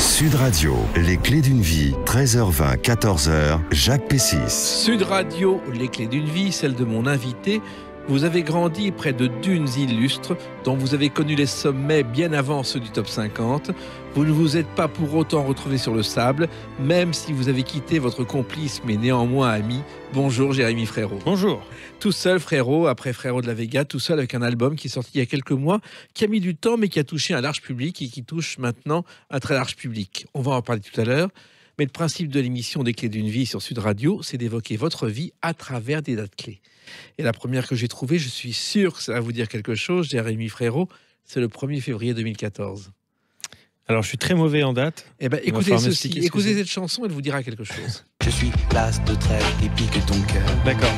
Sud Radio, les clés d'une vie, 13h20, 14h, Jacques Pessis. Sud Radio, les clés d'une vie, celle de mon invité. Vous avez grandi près de dunes illustres dont vous avez connu les sommets bien avant ceux du top 50. Vous ne vous êtes pas pour autant retrouvé sur le sable, même si vous avez quitté votre complice mais néanmoins ami. Bonjour Jérémy Frérot. Bonjour. Tout seul Frérot, après Frérot de la Vega, tout seul avec un album qui est sorti il y a quelques mois, qui a mis du temps mais qui a touché un large public et qui touche maintenant un très large public. On va en parler tout à l'heure. Mais le principe de l'émission des clés d'une vie sur Sud Radio, c'est d'évoquer votre vie à travers des dates clés. Et la première que j'ai trouvée, je suis sûr que ça va vous dire quelque chose, Jérémy Frérot, c'est le 1er février 2014. Alors, je suis très mauvais en date. Eh ben, écoutez ceci, écoutez cette chanson, elle vous dira quelque chose. Je suis l'as de trèfle qui pique ton cœur. D'accord.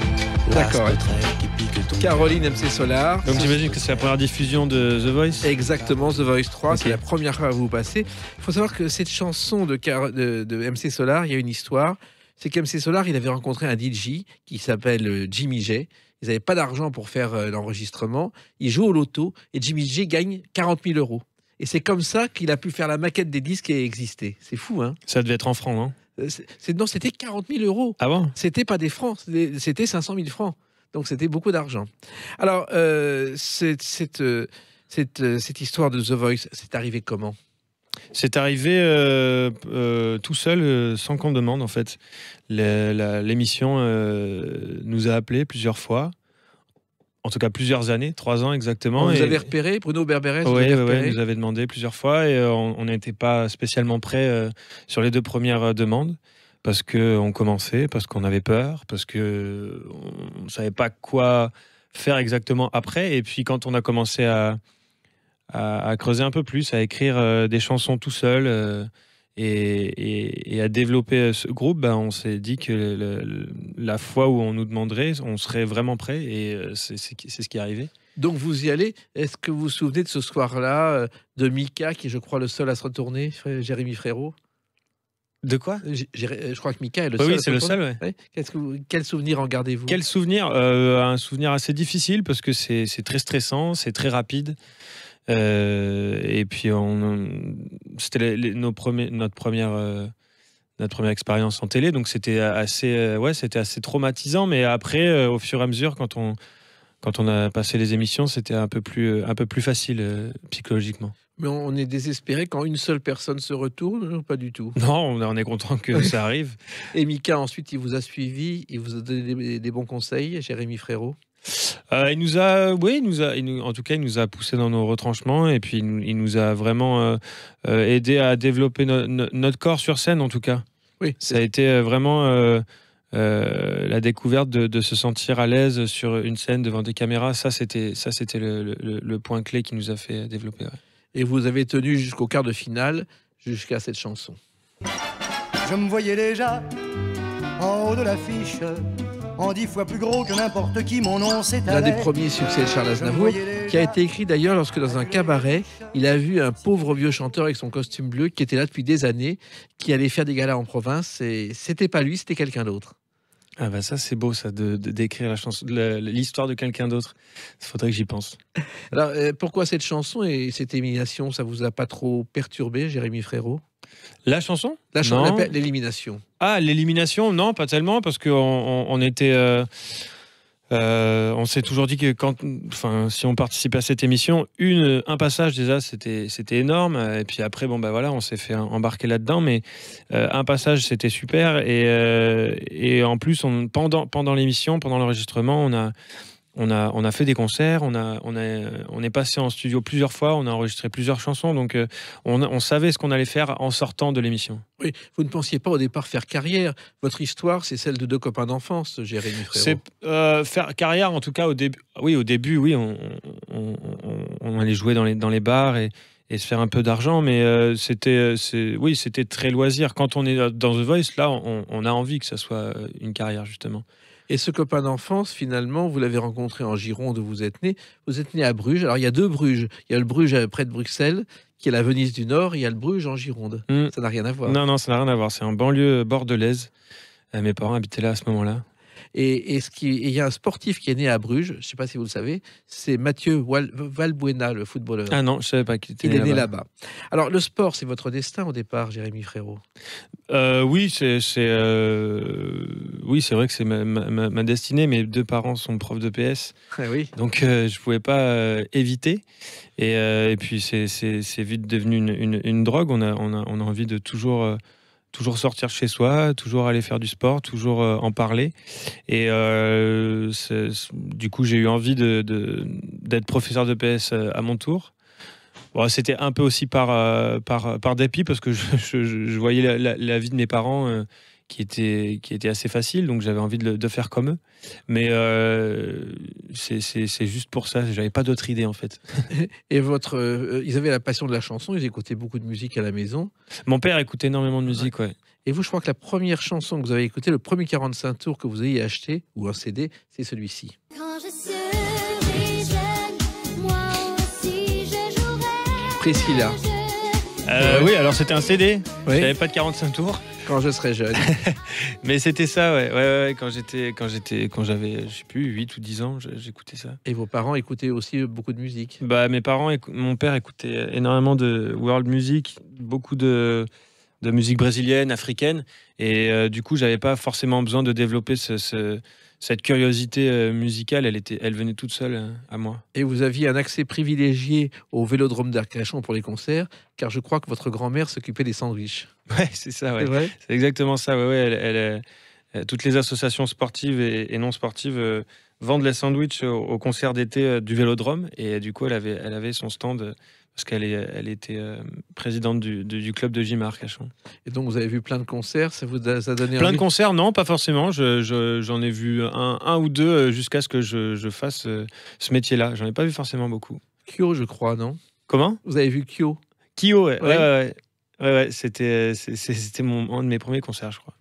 L'as D'accord. de trèfle qui pique ton cœur. Caroline MC Solar. Donc, j'imagine que c'est la première diffusion de The Voice. Exactement, The Voice 3, Ok. c'est la première fois que vous passez. Il faut savoir que cette chanson de MC Solar, il y a une histoire. C'est qu'MC Solar, il avait rencontré un DJ qui s'appelle Jimmy J. Ils n'avaient pas d'argent pour faire l'enregistrement. Il joue au loto et Jimmy J gagne 40 000 euros. Et c'est comme ça qu'il a pu faire la maquette des disques et exister. C'est fou, hein? Ça devait être en francs, non? Non, c'était 40 000 euros. Ah bon? C'était pas des francs, c'était 500 000 francs. Donc c'était beaucoup d'argent. Alors, cette histoire de The Voice, c'est arrivé comment? C'est arrivé tout seul, sans qu'on demande, en fait. L'émission nous a appelés plusieurs fois. En tout cas, plusieurs années, 3 ans exactement. On vous avait repéré, Bruno Berberet? Oui, nous avait demandé plusieurs fois et on n'était pas spécialement prêts sur les 2 premières demandes parce qu'on commençait, parce qu'on avait peur, parce qu'on ne savait pas quoi faire exactement après. Et puis quand on a commencé à creuser un peu plus, à écrire des chansons tout seul et à développer ce groupe, ben, on s'est dit que la fois où on nous demanderait, on serait vraiment prêt et c'est ce qui est arrivé. Donc vous y allez. Est-ce que vous vous souvenez de ce soir-là, de Mika, qui est, je crois, le seul à se retourner, Jérémy Frérot? De quoi? Je crois que Mika est le seul. Oui, à se c'est le retourner. seul, ouais. Ouais. Quel souvenir en gardez-vous? Quel souvenir? Un souvenir assez difficile parce que c'est très stressant, c'est très rapide. Et puis c'était notre première expérience en télé, donc c'était assez traumatisant. Mais après, au fur et à mesure, quand on a passé les émissions, c'était un peu plus facile psychologiquement. Mais on est désespéré quand une seule personne se retourne, ou pas du tout? Non, on est content que ça arrive. Et Mika, ensuite, il vous a suivi, il vous a donné des bons conseils, Jérémy Frérot? Il nous a poussé dans nos retranchements et puis il nous a vraiment aidé à développer notre corps sur scène, en tout cas. Oui, ça a été vraiment la découverte de se sentir à l'aise sur une scène devant des caméras. Ça, c'était le point clé qui nous a fait développer. Ouais. Et vous avez tenu jusqu'au quart de finale, jusqu'à cette chanson. Je me voyais déjà en haut de l'affiche, en 10 fois plus gros que n'importe qui, mon nom L'un s'étalait. des premiers succès de Charles Aznavour, qui a été écrit d'ailleurs lorsque dans un cabaret, il a vu un pauvre vieux chanteur avec son costume bleu qui était là depuis des années, qui allait faire des galas en province, et c'était pas lui, c'était quelqu'un d'autre. Ah bah ça, c'est beau, ça, de d'écrire l'histoire de quelqu'un d'autre. Il faudrait que j'y pense. Alors, pourquoi cette chanson et cette élimination, ça vous a pas trop perturbé, Jérémy Frérot? La chanson? Non. L'élimination. Ah, l'élimination, non, pas tellement, parce qu'on était... on s'est toujours dit que si on participait à cette émission, un passage déjà, c'était énorme. Et puis après, on s'est fait embarquer là-dedans. Mais un passage, c'était super. Et en plus, pendant l'émission, pendant l'enregistrement, on a fait des concerts. On est passé en studio plusieurs fois. On a enregistré plusieurs chansons. Donc, on savait ce qu'on allait faire en sortant de l'émission. Oui, vous ne pensiez pas au départ faire carrière. Votre histoire, c'est celle de 2 copains d'enfance, Jérémy Frérot. C'est faire carrière, en tout cas au début. Oui, on allait jouer dans les bars et se faire un peu d'argent, mais c'était très loisir. Quand on est dans The Voice, là, on a envie que ça soit une carrière, justement. Et ce copain d'enfance, finalement, vous l'avez rencontré en Gironde où vous êtes né. Vous êtes né à Bruges. Alors, il y a 2 Bruges. Il y a le Bruges près de Bruxelles, qui est la Venise du Nord, et il y a le Bruges en Gironde. Ça n'a rien à voir. Non, ça n'a rien à voir. C'est en banlieue bordelaise. Mes parents habitaient là à ce moment-là. Et il y a un sportif qui est né à Bruges, je ne sais pas si vous le savez, c'est Mathieu Valbuena, le footballeur. Ah non, je savais pas qu'il était Il est né là-bas. là-bas. Alors, le sport, c'est votre destin au départ, Jérémy Frérot? Oui, oui, c'est vrai que c'est ma destinée. Mes deux parents sont profs de PS, Ah oui. donc je pouvais pas éviter. Et puis c'est vite devenu une drogue. On a envie de toujours sortir chez soi, toujours aller faire du sport, toujours en parler. Et du coup, j'ai eu envie d'être professeur de PS à mon tour. Bon, c'était un peu aussi par dépit, parce que je voyais la vie de mes parents qui était assez facile, donc j'avais envie de faire comme eux. Mais c'est juste pour ça, j'avais pas d'autre idée en fait. Et ils avaient la passion de la chanson, ils écoutaient beaucoup de musique à la maison. Mon père écoutait énormément de musique, ouais. Et vous, je crois que la première chanson que vous avez écoutée, le premier 45 tours que vous ayez acheté, ou un CD, c'est celui-ci. Quand je serai jeune, moi aussi je jouerai. Priscilla. Oui, alors c'était un CD, Oui. j'avais pas de 45 tours. Quand je serai jeune. Mais c'était ça, ouais. Quand j'avais, je sais plus, 8 ou 10 ans, j'écoutais ça. Et vos parents écoutaient aussi beaucoup de musique. Bah, mon père écoutait énormément de world music, beaucoup de musique brésilienne, africaine. Et du coup, j'avais pas forcément besoin de développer cette curiosité musicale. Elle venait toute seule à moi. Et vous aviez un accès privilégié au Vélodrome d'Arcachon pour les concerts, car je crois que votre grand-mère s'occupait des sandwichs. Ouais, c'est ça, ouais. C'est vrai? C'est exactement ça, ouais. Toutes les associations sportives et non sportives vendent les sandwichs au concert d'été du Vélodrome. Et du coup, elle avait son stand parce qu'elle était présidente du club de gym à Arcachon. Et donc, vous avez vu plein de concerts, ça vous a donné Plein envie de concerts, non, pas forcément. J'en ai vu un ou deux jusqu'à ce que je fasse ce métier-là. J'en ai pas vu forcément beaucoup. Kyo, je crois, non? Comment? Vous avez vu Kyo? Kyo, ouais. Ouais. Ouais, c'était un de mes premiers concerts, je crois.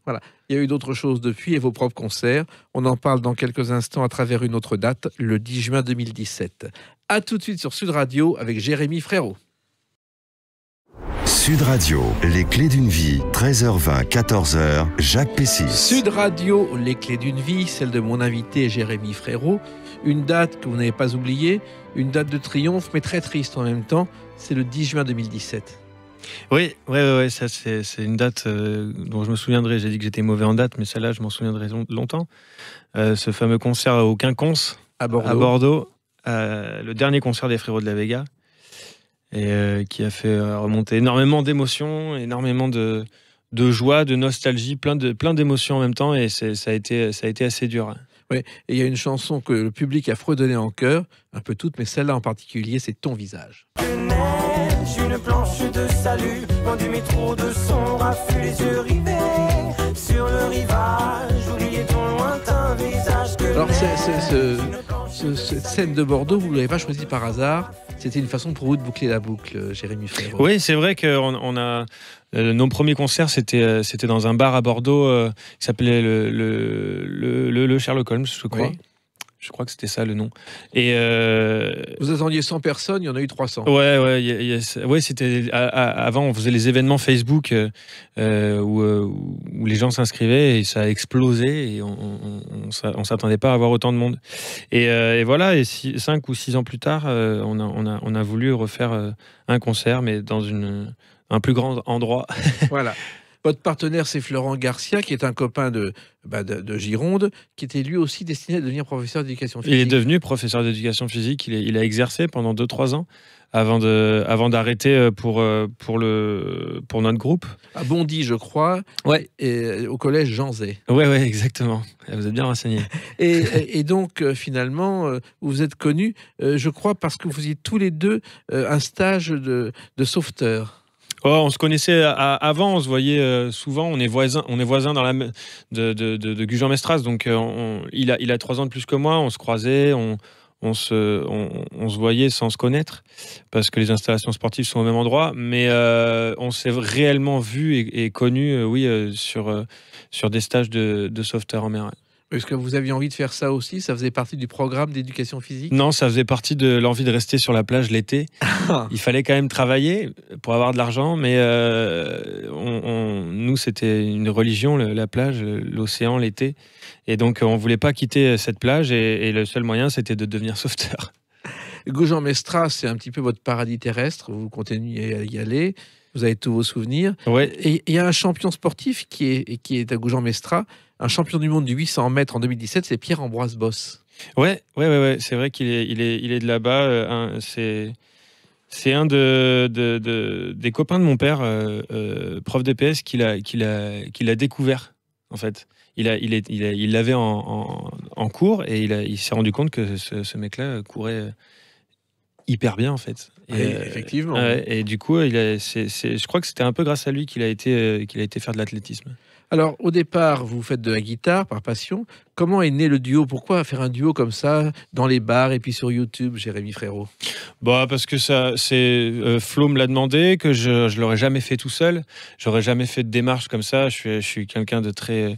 Il y a eu d'autres choses depuis et vos propres concerts. On en parle dans quelques instants à travers une autre date, le 10 juin 2017. A tout de suite sur Sud Radio avec Jérémy Frérot. Sud Radio, les clés d'une vie, 13h20, 14h, Jacques Pessis. Sud Radio, les clés d'une vie, celle de mon invité Jérémy Frérot. Une date que vous n'avez pas oubliée, une date de triomphe, mais très triste en même temps. C'est le 10 juin 2017. Oui, ça c'est une date dont je me souviendrai. J'ai dit que j'étais mauvais en date, mais celle-là, je m'en souviendrai longtemps. Ce fameux concert au Quinconce, À Bordeaux. à Bordeaux, le dernier concert des Frérots de la Vega, et qui a fait remonter énormément d'émotions, énormément de joie, de nostalgie, plein d'émotions en même temps, et ça a été assez dur. Oui, et il y a une chanson que le public a fredonnée en chœur, un peu toutes, mais celle-là en particulier, c'est Ton visage. Une planche de salut, loin du métro de son raffut, les yeux rivés sur le rivage, oubliez ton lointain visage que Alors, cette scène de Bordeaux, vous ne l'avez pas choisie par hasard. C'était une façon pour vous de boucler la boucle, Jérémy Frérot. Oui, c'est vrai que nos premiers concerts, c'était dans un bar à Bordeaux qui s'appelait le Sherlock Holmes, je crois. Oui. Je crois que c'était ça le nom. Et Vous attendiez 100 personnes, il y en a eu 300. ouais, c'était avant on faisait les événements Facebook où les gens s'inscrivaient et ça a explosé et on s'attendait pas à avoir autant de monde. Et voilà, et 5 ou 6 ans plus tard, on a voulu refaire un concert, mais dans un plus grand endroit. Voilà. Votre partenaire, c'est Florent Garcia, qui est un copain de Gironde, qui était lui aussi destiné à devenir professeur d'éducation physique. Il est devenu professeur d'éducation physique. Il a exercé pendant 2-3 ans avant d'arrêter pour notre groupe. À Bondy, je crois. Ouais. Et au collège Jean Zay. Ouais, exactement. Vous êtes bien renseigné. Et donc, finalement, vous vous êtes connus, je crois, parce que vous faisiez tous les deux un stage de sauveteur. Oh, on se connaissait avant, on se voyait souvent. On est voisins de Gujan-Mestras, donc il a 3 ans de plus que moi. On se croisait, on se voyait sans se connaître parce que les installations sportives sont au même endroit. Mais on s'est réellement vu et connu, sur des stages de sauveteurs en mer. Est-ce que vous aviez envie de faire ça aussi? Ça faisait partie du programme d'éducation physique? Non, ça faisait partie de l'envie de rester sur la plage l'été. Il fallait quand même travailler pour avoir de l'argent, mais nous, nous, c'était une religion, la plage, l'océan, l'été. Et donc, on ne voulait pas quitter cette plage. Et le seul moyen, c'était de devenir sauveteur. Gujan-Mestras, c'est un petit peu votre paradis terrestre. Vous continuez à y aller. Vous avez tous vos souvenirs. Ouais. Et il y a un champion sportif qui est à Gujan-Mestras, un champion du monde du 800 mètres en 2017, c'est Pierre-Ambroise Boss. Ouais. C'est vrai qu'il est de là-bas. C'est un des copains de mon père, prof d'EPS, qui l'a découvert, en fait. Il l'avait en cours et il s'est rendu compte que ce mec-là courait hyper bien, en fait. Effectivement. Et du coup, je crois que c'était un peu grâce à lui qu'il a été faire de l'athlétisme. Alors, au départ, vous faites de la guitare par passion. Comment est né le duo? Pourquoi faire un duo comme ça dans les bars et puis sur YouTube, Jérémy Frérot? Parce que Flo me l'a demandé, que je l'aurais jamais fait tout seul. J'aurais jamais fait de démarche comme ça. Je suis quelqu'un de très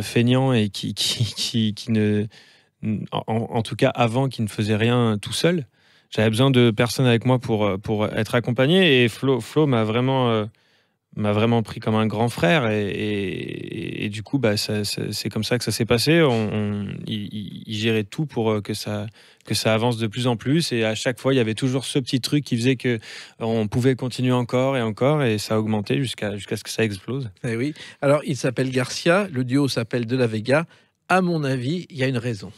feignant et qui ne, en tout cas avant, qui ne faisait rien tout seul. J'avais besoin de personnes avec moi pour être accompagné, et Flo m'a vraiment pris comme un grand frère, et du coup c'est comme ça que ça s'est passé. Il gérait tout pour que ça avance de plus en plus, et à chaque fois il y avait toujours ce petit truc qui faisait que on pouvait continuer encore et encore, et ça a augmenté jusqu'à ce que ça explose. Eh oui. Alors il s'appelle Garcia, le duo s'appelle De La Vega. À mon avis, il y a une raison.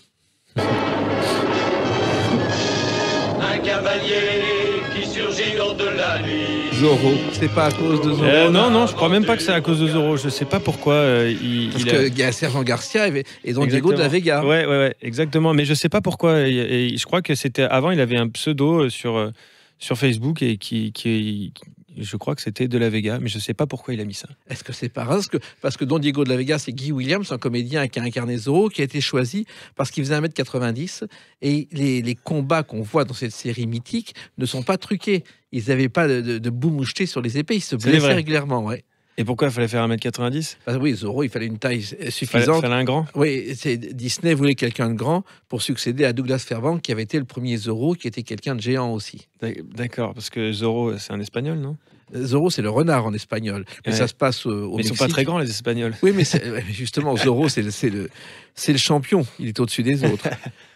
Un cavalier qui surgit hors de la nuit. Zorro, c'est pas à cause de Zorro? Non, je crois même pas que c'est à cause de Zorro. Je sais pas pourquoi. Parce qu'il y a Sergent Garcia et Don Diego de la Vega. Ouais, exactement. Mais je sais pas pourquoi. Et je crois que c'était avant, il avait un pseudo sur Facebook, et je crois que c'était De La Vega, mais je sais pas pourquoi il a mis ça. Est-ce que c'est pas rare? Parce que Don Diego de la Vega, c'est Guy Williams, un comédien qui a incarné Zorro, qui a été choisi parce qu'il faisait 1m90, et les combats qu'on voit dans cette série mythique ne sont pas truqués. Ils n'avaient pas de bout moucheté sur les épées, ils se blessaient régulièrement. Ouais. Et pourquoi il fallait faire 1m90? Oui, Zorro, il fallait une taille suffisante. Il fallait un grand. Oui, Disney voulait quelqu'un de grand pour succéder à Douglas Fairbanks, qui avait été le premier Zorro, qui était quelqu'un de géant aussi. D'accord, parce que Zorro, c'est un espagnol, non? Zorro, c'est le renard en espagnol. Mais ça se passe au Mexique. Mais ils sont pas très grands, les Espagnols. Oui, mais justement, Zorro, c'est le champion. Il est au-dessus des autres.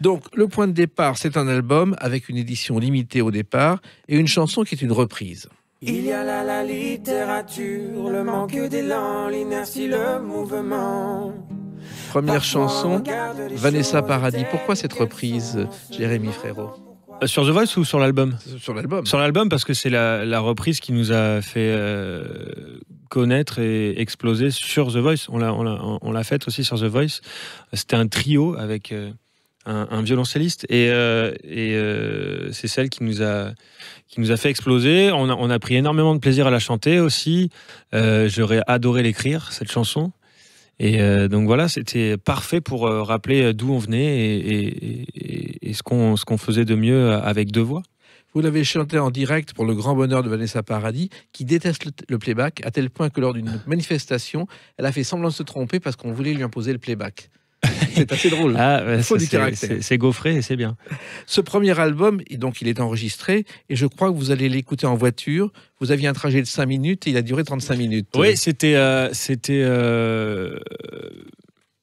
Donc, le point de départ, c'est un album avec une édition limitée au départ et une chanson qui est une reprise. Il y a là la littérature, le manque d'élan, l'inertie, le mouvement. Première chanson, Vanessa Paradis. Pourquoi cette reprise, Jérémy Frérot? Sur The Voice ou sur l'album? Sur l'album. Sur l'album, parce que c'est la reprise qui nous a fait connaître et exploser sur The Voice. On l'a faite aussi sur The Voice. C'était un trio avec un violoncelliste, et c'est celle qui nous a fait exploser. On a pris énormément de plaisir à la chanter aussi. J'aurais adoré l'écrire, cette chanson. Et donc voilà, c'était parfait pour rappeler d'où on venait et ce qu'on faisait de mieux avec deux voix. Vous l'avez chanté en direct pour le grand bonheur de Vanessa Paradis, qui déteste le playback, à tel point que lors d'une manifestation, elle a fait semblant de se tromper parce qu'on voulait lui imposer le playback. C'est assez drôle. Il faut du caractère. C'est gaufré et c'est bien. Ce premier album, donc, il est enregistré, et je crois que vous allez l'écouter en voiture. Vous aviez un trajet de 5 minutes et il a duré 35 minutes. Oui, c'était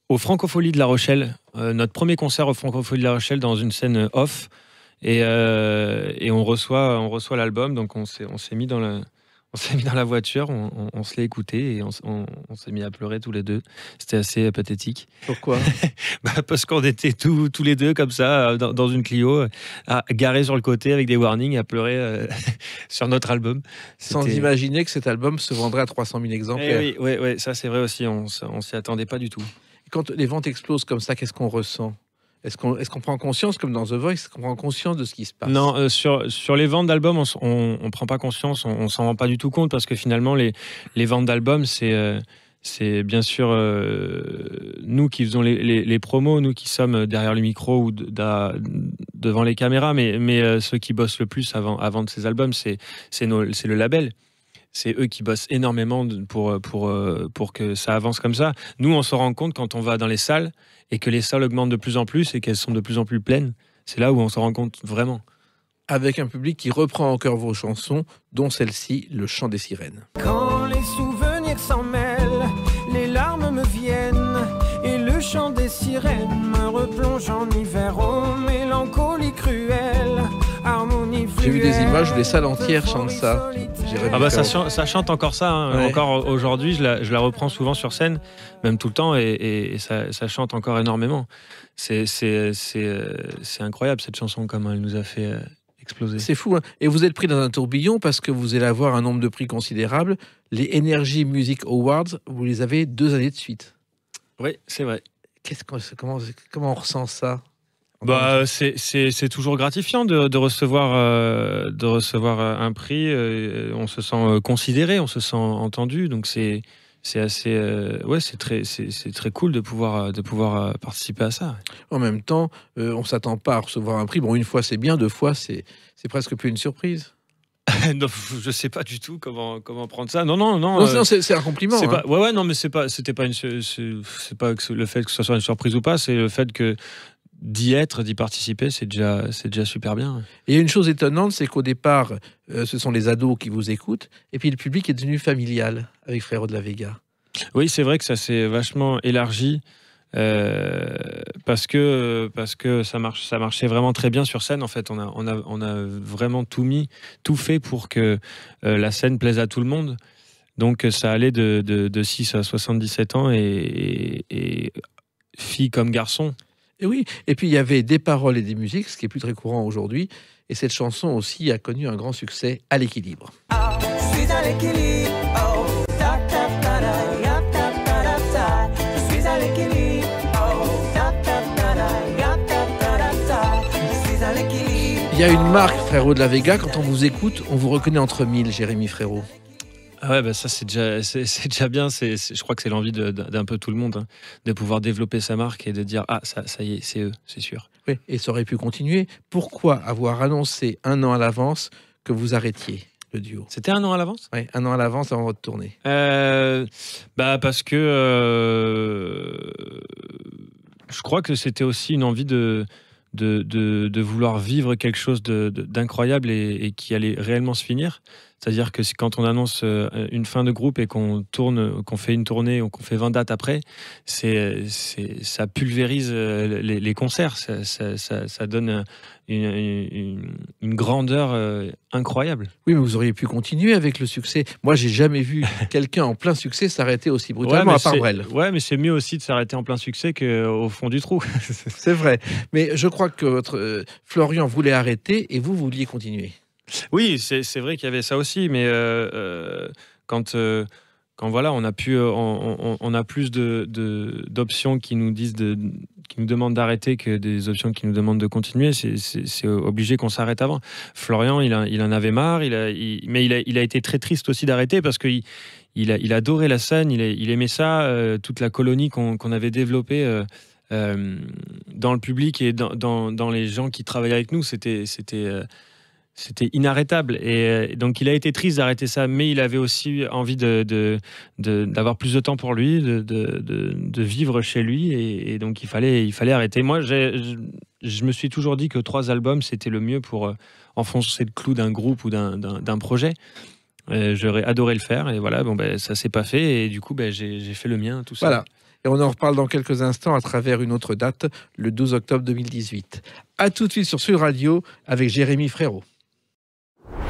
au Francophonie de La Rochelle, notre premier concert au Francophonie de La Rochelle, dans une scène off, et on reçoit l'album. Donc on s'est mis dans la voiture, on se l'a écouté, et on s'est mis à pleurer tous les deux. C'était assez pathétique. Pourquoi? Parce qu'on était tous les deux comme ça, dans une Clio, garés sur le côté avec des warnings, à pleurer sur notre album. Sans imaginer que cet album se vendrait à 300 000 exemplaires. Oui, ça c'est vrai aussi, on s'y attendait pas du tout. Quand les ventes explosent comme ça, qu'est-ce qu'on ressent? Est-ce qu'on prend conscience, comme dans The Voice, est-ce qu'on prend conscience de ce qui se passe? Non, sur les ventes d'albums, on prend pas conscience, on s'en rend pas du tout compte, parce que finalement, les ventes d'albums, c'est bien sûr nous qui faisons les promos, nous qui sommes derrière le micro ou devant les caméras, mais ceux qui bossent le plus avant de ces albums, c'est le label. C'est eux qui bossent énormément pour que ça avance comme ça. Nous, on se rend compte quand on va dans les salles et que les salles augmentent de plus en plus et qu'elles sont de plus en plus pleines. C'est là où on se rend compte vraiment. Avec un public qui reprend en chœur vos chansons, dont celle-ci, Le Chant des Sirènes. Quand les souvenirs s'en mêlent sirène me replonge en hiver, oh mélancolie cruelle, harmonie J'ai vu des fluette, images où les salles entières chantent ça. Jérémy Ah bah Frérot. ça chante encore ça, hein. Ouais. Encore aujourd'hui, je la reprends souvent sur scène, même tout le temps, et ça chante encore énormément. C'est incroyable cette chanson, comment elle nous a fait exploser. C'est fou, hein. Et vous êtes pris dans un tourbillon parce que vous allez avoir un nombre de prix considérable. Les Energy Music Awards, vous les avez 2 années de suite. Oui, c'est vrai. Comment on ressent ça? Bah, c'est toujours gratifiant de recevoir un prix. On se sent considéré, on se sent entendu. Donc c'est assez c'est très cool de pouvoir participer à ça. En même temps, on s'attend pas à recevoir un prix. Bon, une fois c'est bien, 2 fois c'est presque plus une surprise. Non, je sais pas du tout comment prendre ça. Non. Non, c'est un compliment. C'est hein. pas, non, mais c'était pas c'est pas le fait que ce soit une surprise ou pas, c'est le fait que d'y participer, c'est déjà super bien. Et il y a une chose étonnante, c'est qu'au départ, ce sont les ados qui vous écoutent, et puis le public est devenu familial avec Frérot de la Vega. Oui, c'est vrai que ça s'est vachement élargi. Parce que ça marchait vraiment très bien sur scène. En fait, on a vraiment tout fait pour que la scène plaise à tout le monde. Donc ça allait de 6 à 77 ans et filles comme garçons. Et oui, et puis il y avait des paroles et des musiques, ce qui est plus très courant aujourd'hui. Et cette chanson aussi a connu un grand succès à l'équilibre. Ah, je suis à l'équilibre, oh, ta ta ta da, ya ta ta da ta. Je suis à l'équilibre, oh, ta ta ta da, ya ta ta da ta. Je suis à l'équilibre. Il y a une marque, Frérot de la Vega, quand on vous écoute, on vous reconnaît entre mille, Jérémy Frérot. Ah ouais, bah ça c'est déjà bien. Je crois que c'est l'envie d'un peu tout le monde, hein, de pouvoir développer sa marque et de dire ça y est, c'est eux, c'est sûr. Oui, et ça aurait pu continuer. Pourquoi avoir annoncé 1 an à l'avance que vous arrêtiez le duo? C'était 1 an à l'avance? Oui, 1 an à l'avance avant votre tournée. Bah parce que je crois que c'était aussi une envie de vouloir vivre quelque chose d'incroyable et qui allait réellement se finir. C'est-à-dire que quand on annonce une fin de groupe et qu'on fait une tournée ou qu'on fait 20 dates après, ça pulvérise les concerts. Ça donne une grandeur incroyable. Oui, mais vous auriez pu continuer avec le succès. Moi, j'ai jamais vu quelqu'un en plein succès s'arrêter aussi brutalement, à part Brel. Ouais, mais c'est mieux aussi de s'arrêter en plein succès qu'au fond du trou. C'est vrai. Mais je crois que votre Florian voulait arrêter et vous vouliez continuer. Oui, c'est vrai qu'il y avait ça aussi, mais quand voilà, on a plus d'options qui nous demandent d'arrêter que des options qui nous demandent de continuer, c'est obligé qu'on s'arrête avant. Florian, il en avait marre, mais il a été très triste aussi d'arrêter parce que il adorait la scène, il aimait ça, toute la colonie qu'on avait développée dans le public et dans les gens qui travaillaient avec nous, c'était inarrêtable et donc il a été triste d'arrêter ça, mais il avait aussi envie d'avoir plus de temps pour lui, de vivre chez lui et donc il fallait arrêter. Moi, je me suis toujours dit que 3 albums c'était le mieux pour enfoncer le clou d'un groupe ou d'un projet. J'aurais adoré le faire et voilà, ça s'est pas fait et du coup j'ai fait le mien tout ça. Voilà. Et on en reparle dans quelques instants à travers une autre date, le 12 octobre 2018. A tout de suite sur Sud Radio avec Jérémy Frérot.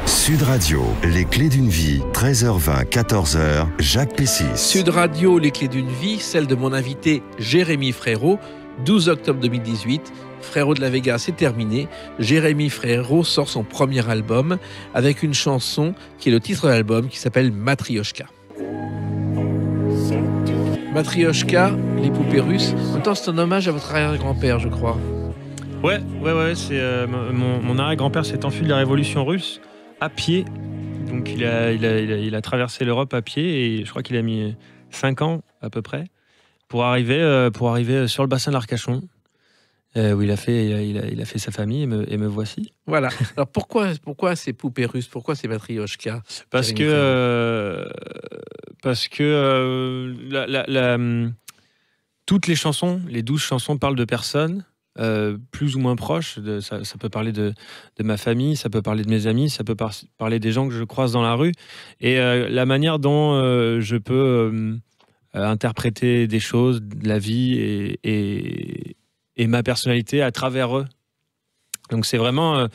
Sud Radio, les clés d'une vie, 13h20, 14h, Jacques Pessis. Sud Radio, les clés d'une vie, celle de mon invité Jérémy Frérot, 12 octobre 2018. Frérot de la Vega, c'est terminé. Jérémy Frérot sort son premier album avec une chanson qui est le titre de l'album qui s'appelle Matrioshka. Matrioshka, les poupées russes. En même temps, c'est un hommage à votre arrière-grand-père, je crois. Ouais, c'est mon arrière-grand-père s'est enfui de la révolution russe à pied. Donc il a traversé l'Europe à pied et je crois qu'il a mis 5 ans à peu près pour arriver sur le bassin d'Arcachon. Où il a fait sa famille et me voici. Voilà. Alors pourquoi ces poupées russes? Pourquoi ces Matrioshka? Parce que toutes les chansons, les 12 chansons parlent de personnes plus ou moins proches. Ça peut parler de ma famille, ça peut parler de mes amis, ça peut parler des gens que je croise dans la rue. Et la manière dont je peux interpréter des choses, de la vie et ma personnalité à travers eux. Donc c'est vraiment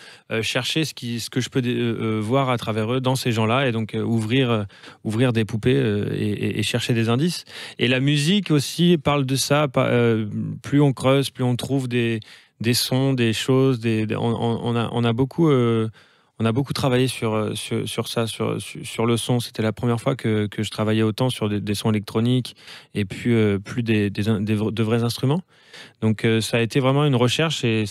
chercher ce que je peux voir à travers eux dans ces gens-là et donc ouvrir des poupées et chercher des indices. Et la musique aussi parle de ça. Plus on creuse, plus on trouve des sons, des choses. On a beaucoup travaillé sur ça, sur le son. C'était la première fois que je travaillais autant sur des sons électroniques et puis plus de vrais instruments. Donc ça a été vraiment une recherche et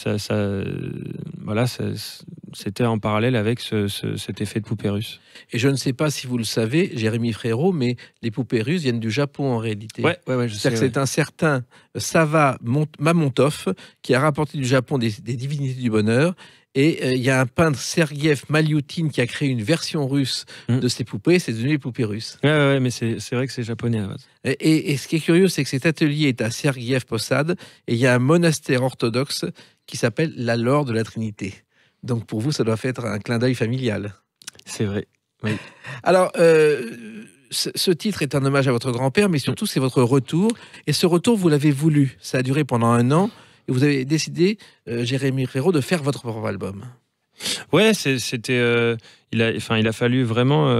c'était en parallèle avec cet effet de poupée russe. Et je ne sais pas si vous le savez, Jérémy Frérot, mais les poupées russes viennent du Japon en réalité. Ouais, je sais. C'est-à-dire que c'est un certain Sava Mamontov qui a rapporté du Japon des divinités du bonheur. Et il y a un peintre, Sergeev Malyutin, qui a créé une version russe de ces poupées. C'est devenu les poupées russes. Ouais, mais c'est vrai que c'est japonais à la base. Et ce qui est curieux, c'est que cet atelier est à Sergeev Posad. Et il y a un monastère orthodoxe qui s'appelle la Laure de la Trinité. Donc pour vous, ça doit faire un clin d'œil familial. C'est vrai, oui. Alors, ce titre est un hommage à votre grand-père, mais surtout, c'est votre retour. Et ce retour, vous l'avez voulu. Ça a duré pendant 1 an. Et vous avez décidé, Jérémy Frérot, de faire votre propre album. Ouais, il a fallu vraiment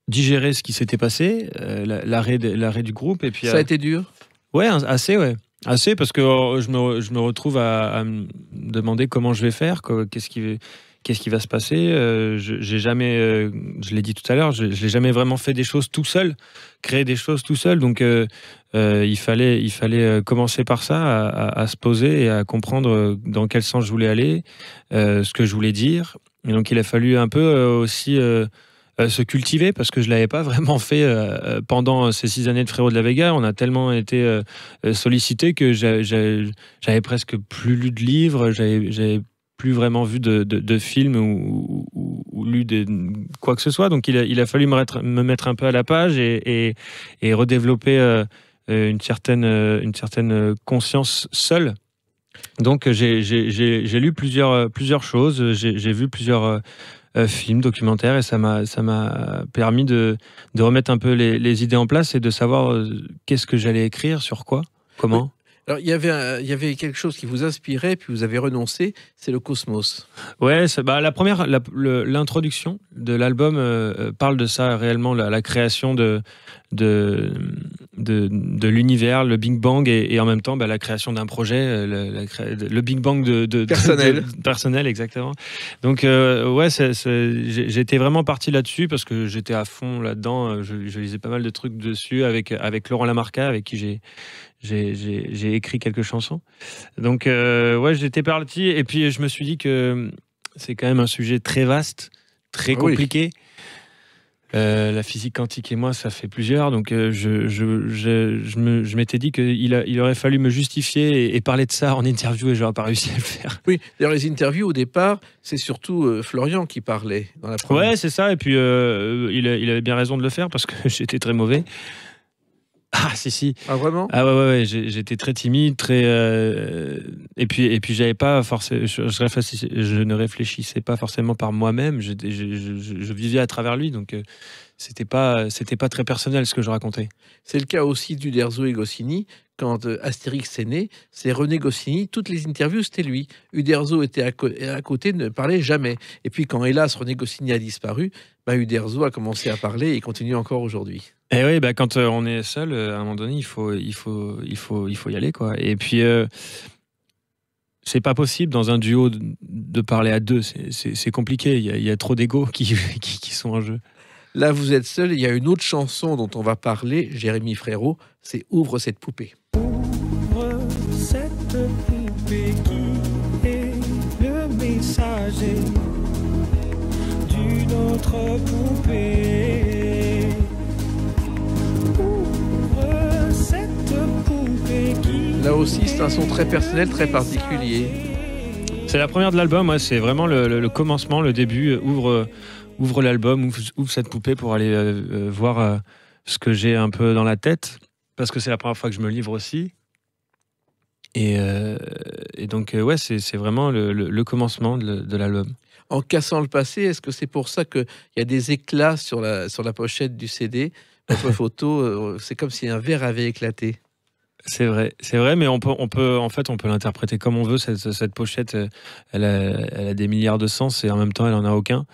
digérer ce qui s'était passé, l'arrêt du groupe. Et puis, ça a été dur ? Ouais, assez, ouais. Assez, parce que je me retrouve à me demander comment je vais faire, qu'est-ce qui va se passer. J'ai jamais, je l'ai dit tout à l'heure, je n'ai jamais vraiment fait des choses tout seul, créer des choses tout seul. Donc, il fallait commencer par ça, à se poser et à comprendre dans quel sens je voulais aller, ce que je voulais dire. Et donc, il a fallu un peu aussi se cultiver, parce que je ne l'avais pas vraiment fait pendant ces 6 années de Frérot de la Vega. On a tellement été sollicité que j'avais presque plus lu de livres, j'avais plus vraiment vu de films ou lu quoi que ce soit. Donc il a fallu me mettre un peu à la page et redévelopper une certaine conscience seule. Donc j'ai lu plusieurs choses, j'ai vu plusieurs films, documentaires, et ça m'a permis de remettre un peu les idées en place et de savoir qu'est-ce que j'allais écrire, sur quoi, comment. Oui. Alors, il y avait quelque chose qui vous inspirait, puis vous avez renoncé, c'est le cosmos. Ouais, l'introduction de l'album parle de ça réellement, la création de l'univers, le Big Bang, et en même temps la création d'un projet, le Big Bang personnel, exactement. Donc j'étais vraiment parti là-dessus parce que j'étais à fond là-dedans. Je lisais pas mal de trucs dessus avec Laurent Lamarca, avec qui j'ai écrit quelques chansons. Donc j'étais parti, et puis je me suis dit que c'est quand même un sujet très vaste, très compliqué. La physique quantique et moi, ça fait plusieurs, donc je m'étais dit qu'il aurait fallu me justifier et parler de ça en interview, et j'aurais pas réussi à le faire. Oui, d'ailleurs les interviews au départ, c'est surtout Florian qui parlait dans la première. Ouais, c'est ça, et puis il avait bien raison de le faire parce que j'étais très mauvais. Ah si. Ah vraiment ? Ah ouais, j'étais très timide, et puis j'avais pas forcément, je ne réfléchissais pas forcément par moi-même, je vivais à travers lui, donc c'était pas très personnel ce que je racontais. C'est le cas aussi d'Uderzo et Goscinny. Quand Astérix est né, c'est René Goscinny, toutes les interviews c'était lui. Uderzo était à côté, ne parlait jamais. Et puis quand hélas René Goscinny a disparu, Uderzo a commencé à parler et continue encore aujourd'hui. Et oui, quand on est seul, à un moment donné, il faut y aller, quoi. Et puis c'est pas possible dans un duo de parler à deux. C'est compliqué. Il y a trop d'égos qui sont en jeu. Là, vous êtes seul. Il y a une autre chanson dont on va parler, Jérémy Frérot, c'est Ouvre cette poupée. Ouvre cette poupée qui est le messager d'une autre poupée. Ouvre cette poupée qui... Là aussi, c'est un son très personnel, très particulier. C'est la première de l'album, ouais, c'est vraiment le commencement, le début. Ouvre l'album, ouvre cette poupée pour aller voir ce que j'ai un peu dans la tête, parce que c'est la première fois que je me livre aussi. Et donc, c'est vraiment le commencement de l'album. En cassant le passé, est-ce que c'est pour ça qu'il y a des éclats sur la pochette du CD? Votre photo, c'est comme si un verre avait éclaté. C'est vrai, mais on peut l'interpréter comme on veut. Cette pochette, elle a des milliards de sens et en même temps, elle en a aucun.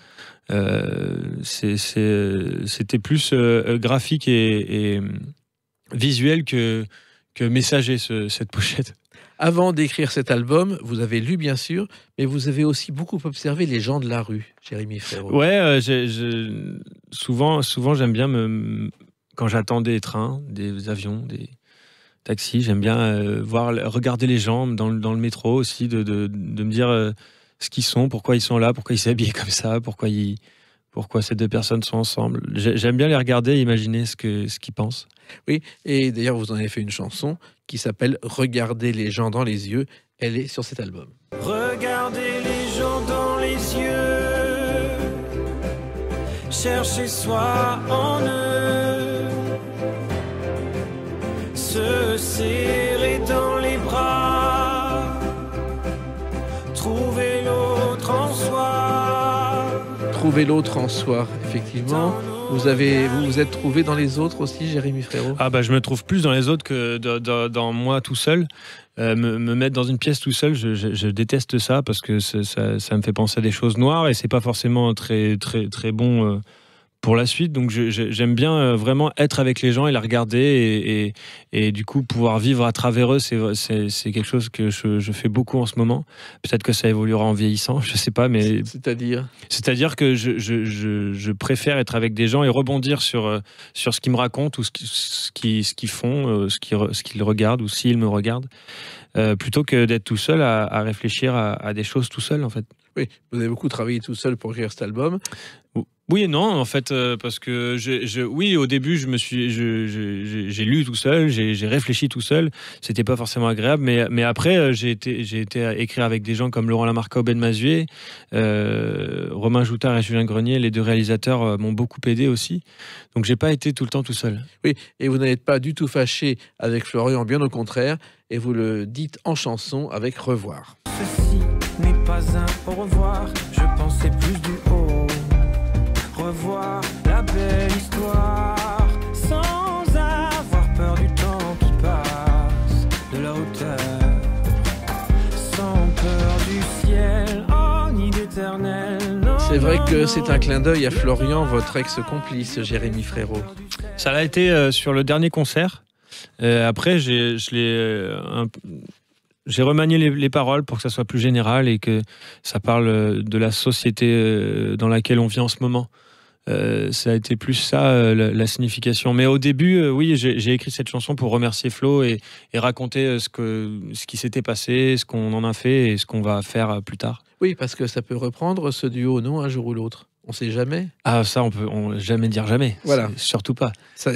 C'était plus graphique et visuel que messager cette pochette. Avant d'écrire cet album, vous avez lu bien sûr, mais vous avez aussi beaucoup observé les gens de la rue, Jérémy Frérot. Ouais, souvent j'aime bien quand j'attends des trains, des avions, des taxis, j'aime bien regarder les gens dans le métro aussi, de me dire ce qu'ils sont, pourquoi ils sont là, pourquoi ils s'habillent comme ça, pourquoi ces deux personnes sont ensemble. J'aime bien les regarder et imaginer ce qu'ils pensent. Oui, et d'ailleurs vous en avez fait une chanson qui s'appelle « Regardez les gens dans les yeux ». Elle est sur cet album. Regardez les gens dans les yeux, cherchez soi en eux, se serrer dans les bras, trouver l'autre en soi. Trouver l'autre en soi, effectivement. Vous vous êtes trouvé dans les autres aussi, Jérémy Frérot? Ah bah je me trouve plus dans les autres que dans moi tout seul. Me mettre dans une pièce tout seul, je déteste ça parce que ça me fait penser à des choses noires et c'est pas forcément très très très bon pour la suite. Donc j'aime bien vraiment être avec les gens et les regarder et du coup pouvoir vivre à travers eux. C'est quelque chose que je fais beaucoup en ce moment. Peut-être que ça évoluera en vieillissant, je sais pas, mais c'est-à-dire que je préfère être avec des gens et rebondir sur ce qu'ils me racontent ou ce qu'ils font, ce qu'ils regardent ou s'ils me regardent, plutôt que d'être tout seul à réfléchir à des choses tout seul en fait. Oui, vous avez beaucoup travaillé tout seul pour écrire cet album. Oui et non, en fait, parce que oui, au début, j'ai lu tout seul, j'ai réfléchi tout seul. C'était pas forcément agréable, mais après, j'ai été à écrire avec des gens comme Laurent Lamarca ou Ben Mazué, Romain Joutard et Julien Grenier, les deux réalisateurs m'ont beaucoup aidé aussi. Donc, j'ai pas été tout le temps tout seul. Oui, et vous n'êtes pas du tout fâché avec Florian, bien au contraire, et vous le dites en chanson avec Revoir. Ceci n'est pas un au revoir, je pensais plus du haut. Revoir la belle histoire sans avoir peur du temps qui passe, de la hauteur, sans peur du ciel, oh, ni d'éternel. C'est vrai que c'est un clin d'œil à Florian, votre ex-complice, Jérémy Frérot. Ça l'a été sur le dernier concert. Après, j'ai remanié les paroles pour que ça soit plus général et que ça parle de la société dans laquelle on vit en ce moment. Ça a été plus ça la signification. Mais au début, oui, j'ai écrit cette chanson pour remercier Flo et raconter ce qui s'était passé, ce qu'on en a fait et ce qu'on va faire plus tard. Oui, parce que ça peut reprendre ce duo, non, un jour ou l'autre. On sait jamais. Ah, ça, on peut jamais dire jamais. Voilà. Surtout pas. Ça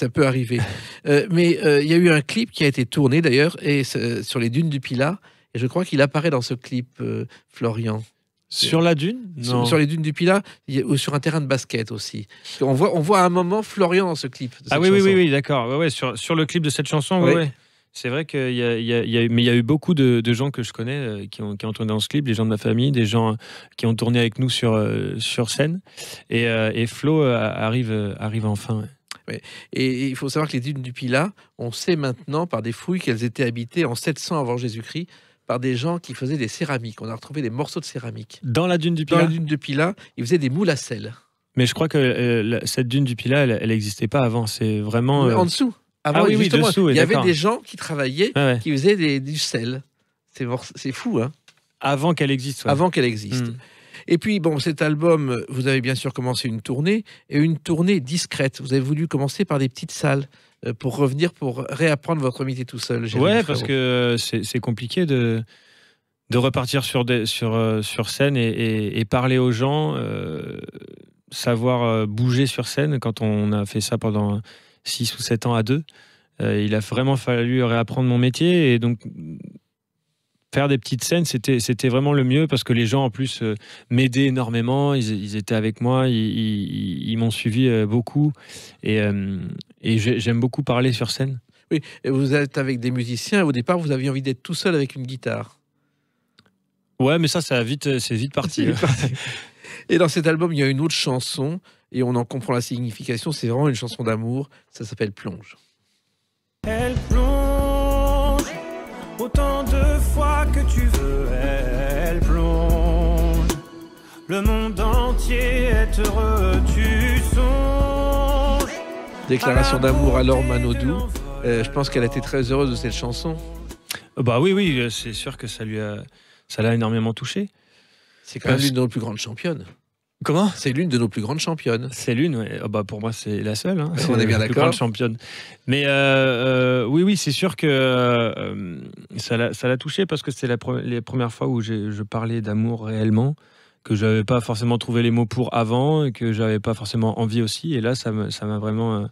peut arriver. Mais il y a eu un clip qui a été tourné d'ailleurs et sur les dunes du Pilat. Et je crois qu'il apparaît dans ce clip, Florian. Sur la dune? Non. Sur les dunes du Pilat ou sur un terrain de basket aussi. On voit à un moment Florian dans ce clip. Ah oui, d'accord. Ouais, sur le clip de cette chanson, oui. Ouais. C'est vrai qu'il y a eu beaucoup de gens que je connais qui ont tourné dans ce clip, des gens de ma famille, des gens qui ont tourné avec nous sur scène. Et Flo arrive enfin. Ouais. Ouais. Et il faut savoir que les dunes du Pilat, on sait maintenant par des fouilles qu'elles étaient habitées en 700 avant Jésus-Christ par des gens qui faisaient des céramiques. On a retrouvé des morceaux de céramique. Dans la dune du Pilat? Dans la dune du Pilat, ils faisaient des moules à sel. Mais je crois que cette dune du Pilat, elle n'existait pas avant. C'est vraiment... En dessous. Avant, oui, dessous. Il y avait des gens qui travaillaient, qui faisaient du sel. C'est fou, hein? Avant qu'elle existe. Ouais. Avant qu'elle existe. Et puis, bon, cet album, vous avez bien sûr commencé une tournée, et une tournée discrète. Vous avez voulu commencer par des petites salles pour revenir, pour réapprendre votre métier tout seul. Ouais, parce que c'est compliqué de repartir sur scène et parler aux gens, savoir bouger sur scène quand on a fait ça pendant 6 ou 7 ans à deux. Il a vraiment fallu réapprendre mon métier et donc faire des petites scènes, c'était vraiment le mieux parce que les gens en plus m'aidaient énormément, ils étaient avec moi, ils m'ont suivi beaucoup et j'aime beaucoup parler sur scène. Oui, et vous êtes avec des musiciens, au départ vous aviez envie d'être tout seul avec une guitare. Ouais, mais ça c'est vite parti. Et dans cet album, il y a une autre chanson, et on en comprend la signification. C'est vraiment une chanson d'amour. Ça s'appelle Plonge. Elle plonge autant de fois que tu veux. Elle plonge. Le monde entier est heureux. Tu songes. Déclaration d'amour à Laure Manodou. Je pense qu'elle a été très heureuse de cette chanson. Bah oui, c'est sûr que ça l'a énormément touché. C'est quand même l'une de nos plus grandes championnes. Comment ? C'est l'une de nos plus grandes championnes. C'est l'une, ouais. Bah pour moi, c'est la seule. Hein. On est bien la plus d'accord. grande championne. Mais oui, c'est sûr que ça l'a touché parce que c'est les premières fois où je parlais d'amour réellement, que je n'avais pas forcément trouvé les mots pour avant et que je n'avais pas forcément envie aussi. Et là, ça m'a vraiment...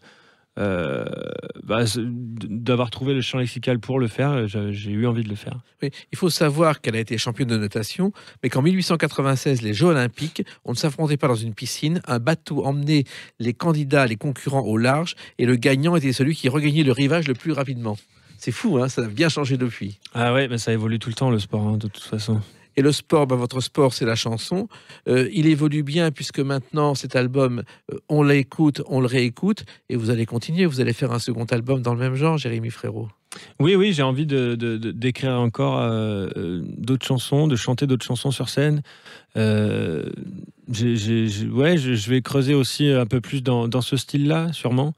d'avoir trouvé le champ lexical pour le faire, j'ai eu envie de le faire. Oui, il faut savoir qu'elle a été championne de natation, mais qu'en 1896, les Jeux Olympiques, on ne s'affrontait pas dans une piscine. Un bateau emmenait les candidats, les concurrents au large, et le gagnant était celui qui regagnait le rivage le plus rapidement. C'est fou, hein, ça a bien changé depuis. Ah ouais, mais ça évolue tout le temps, le sport, hein, de toute façon. Et le sport, votre sport, c'est la chanson. Il évolue bien puisque maintenant, cet album, on l'écoute, on le réécoute, et vous allez continuer, vous allez faire un second album dans le même genre, Jérémy Frérot. Oui, j'ai envie d'écrire encore d'autres chansons, de chanter d'autres chansons sur scène. Je vais creuser aussi un peu plus dans ce style-là, sûrement.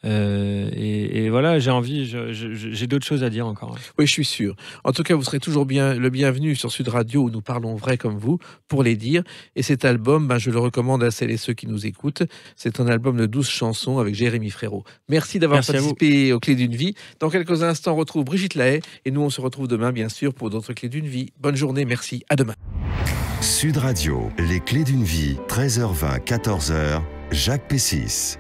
Et voilà, j'ai envie, j'ai d'autres choses à dire encore. Oui, je suis sûr. En tout cas, vous serez toujours le bienvenu sur Sud Radio où nous parlons vrai comme vous pour les dire. Et cet album, je le recommande à celles et ceux qui nous écoutent. C'est un album de 12 chansons avec Jérémy Frérot. Merci d'avoir participé aux Clés d'une vie. Dans quelques instants, on retrouve Brigitte Lahaye et nous, on se retrouve demain, bien sûr, pour d'autres Clés d'une vie. Bonne journée, merci, à demain. Sud Radio, les Clés d'une vie, 13h20, 14h, Jacques Pessis.